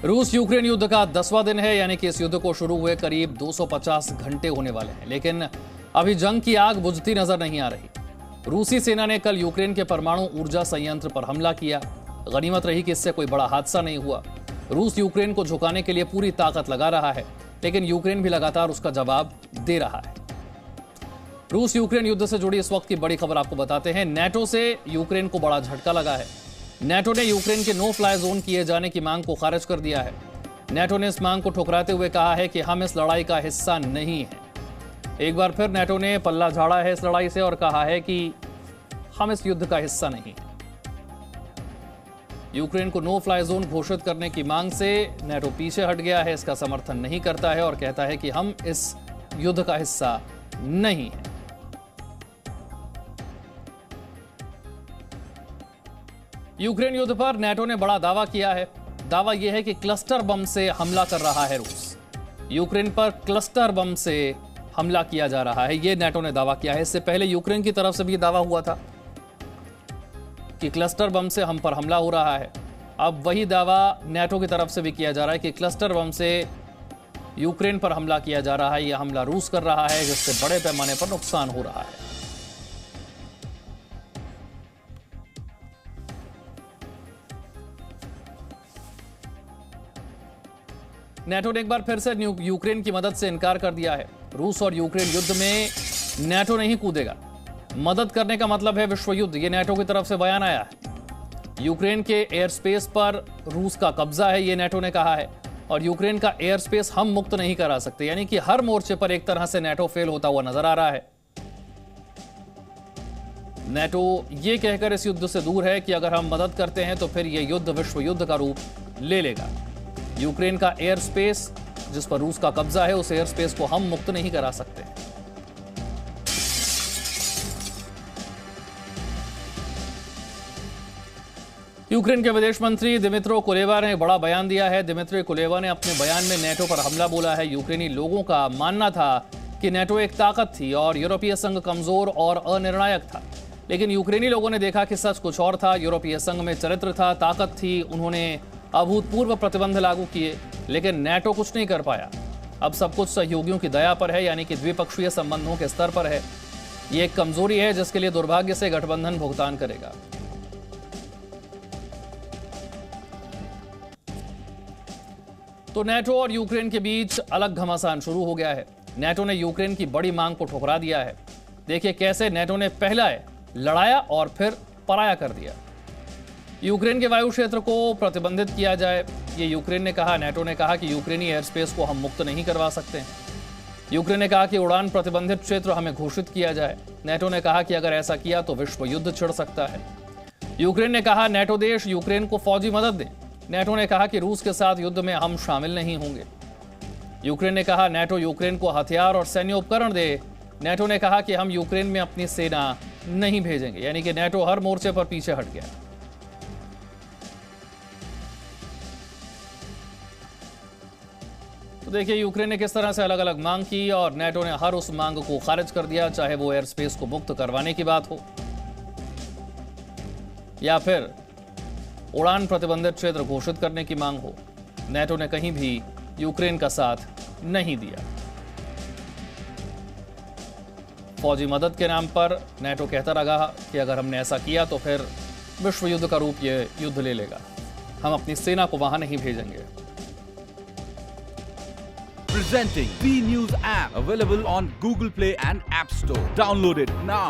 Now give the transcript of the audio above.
रूस यूक्रेन युद्ध का 10वां दिन है, यानी कि इस युद्ध को शुरू हुए करीब 250 घंटे होने वाले हैं, लेकिन अभी जंग की आग बुझती नजर नहीं आ रही। रूसी सेना ने कल यूक्रेन के परमाणु ऊर्जा संयंत्र पर हमला किया। गनीमत रही कि इससे कोई बड़ा हादसा नहीं हुआ। रूस यूक्रेन को झुकाने के लिए पूरी ताकत लगा रहा है, लेकिन यूक्रेन भी लगातार उसका जवाब दे रहा है। रूस यूक्रेन युद्ध से जुड़ी इस वक्त की बड़ी खबर आपको बताते हैं। नेटो से यूक्रेन को बड़ा झटका लगा है। नेटो ने यूक्रेन के नो फ्लाई जोन किए जाने की मांग को खारिज कर दिया है। नेटो ने इस मांग को ठुकराते हुए कहा है कि हम इस लड़ाई का हिस्सा नहीं हैं। एक बार फिर नेटो ने पल्ला झाड़ा है इस लड़ाई से और कहा है कि हम इस युद्ध का हिस्सा नहीं हैं। यूक्रेन को नो फ्लाई जोन घोषित करने की मांग से नेटो पीछे हट गया है, इसका समर्थन नहीं करता है और कहता है कि हम इस युद्ध का हिस्सा नहीं हैं। यूक्रेन युद्ध पर नेटो ने बड़ा दावा किया है। दावा यह है कि क्लस्टर बम से हमला कर रहा है रूस। यूक्रेन पर क्लस्टर बम से हमला किया जा रहा है, यह नेटो ने दावा किया है। इससे पहले यूक्रेन की तरफ से भी दावा हुआ था कि क्लस्टर बम से हम पर हमला हो रहा है। अब वही दावा नेटो की तरफ से भी किया जा रहा है कि क्लस्टर बम से यूक्रेन पर हमला किया जा रहा है। यह हमला रूस कर रहा है, जिससे बड़े पैमाने पर नुकसान हो रहा है। नेटो ने एक बार फिर से यूक्रेन की मदद से इनकार कर दिया है। रूस और यूक्रेन युद्ध में नेटो नहीं कूदेगा। मदद करने का मतलब है विश्व युद्ध, ये नेटो की तरफ से बयान आया है। यूक्रेन के एयर स्पेस पर रूस का कब्जा है, ये नेटो ने कहा है, और यूक्रेन का एयर स्पेस हम मुक्त नहीं करा सकते। यानी कि हर मोर्चे पर एक तरह से नेटो फेल होता हुआ नजर आ रहा है। नेटो ये कहकर इस युद्ध से दूर है कि अगर हम मदद करते हैं तो फिर यह युद्ध विश्व युद्ध का रूप ले लेगा। यूक्रेन का एयर स्पेस जिस पर रूस का कब्जा है, उस एयर स्पेस को हम मुक्त नहीं करा सकते। यूक्रेन के विदेश मंत्री दिमित्रो कुलेबा ने बड़ा बयान दिया है। दिमित्री कुलेबा ने अपने बयान में नेटो पर हमला बोला है। यूक्रेनी लोगों का मानना था कि नेटो एक ताकत थी और यूरोपीय संघ कमजोर और अनिर्णायक था, लेकिन यूक्रेनी लोगों ने देखा कि सच कुछ और था। यूरोपीय संघ में चरित्र था, ताकत थी, उन्होंने अभूतपूर्व प्रतिबंध लागू किए, लेकिन नेटो कुछ नहीं कर पाया। अब सब कुछ सहयोगियों की दया पर है, यानी कि द्विपक्षीय संबंधों के स्तर पर है। यह एक कमजोरी है जिसके लिए दुर्भाग्य से गठबंधन भुगतान करेगा। तो नेटो और यूक्रेन के बीच अलग घमासान शुरू हो गया है। नेटो ने यूक्रेन की बड़ी मांग को ठुकरा दिया है। देखिए कैसे नेटो ने पहला लड़ाया और फिर पराया कर दिया। यूक्रेन के वायु क्षेत्र को प्रतिबंधित किया जाए, ये यूक्रेन ने कहा। नेटो ने कहा कि यूक्रेनी एयर स्पेस को हम मुक्त नहीं करवा सकते। यूक्रेन ने कहा कि उड़ान प्रतिबंधित क्षेत्र हमें घोषित किया जाए। नेटो ने कहा कि अगर ऐसा किया तो विश्व युद्ध छिड़ सकता है। यूक्रेन ने कहा नेटो देश यूक्रेन को फौजी मदद दें। नेटो ने कहा कि रूस के साथ युद्ध में हम शामिल नहीं होंगे। यूक्रेन ने कहा नेटो यूक्रेन को हथियार और सैन्य उपकरण दे। नेटो ने कहा कि हम यूक्रेन में अपनी सेना नहीं भेजेंगे। यानी कि नेटो हर मोर्चे पर पीछे हट गया। तो देखिए यूक्रेन ने किस तरह से अलग अलग मांग की और नेटो ने हर उस मांग को खारिज कर दिया, चाहे वो एयर स्पेस को मुक्त करवाने की बात हो या फिर उड़ान प्रतिबंधित क्षेत्र घोषित करने की मांग हो। नेटो ने कहीं भी यूक्रेन का साथ नहीं दिया। फौजी मदद के नाम पर नेटो कहता रहा कि अगर हमने ऐसा किया तो फिर विश्व युद्ध का रूप ये युद्ध ले लेगा, हम अपनी सेना को वहां नहीं भेजेंगे। Presenting B News app, available on Google Play and App Store. Download it now.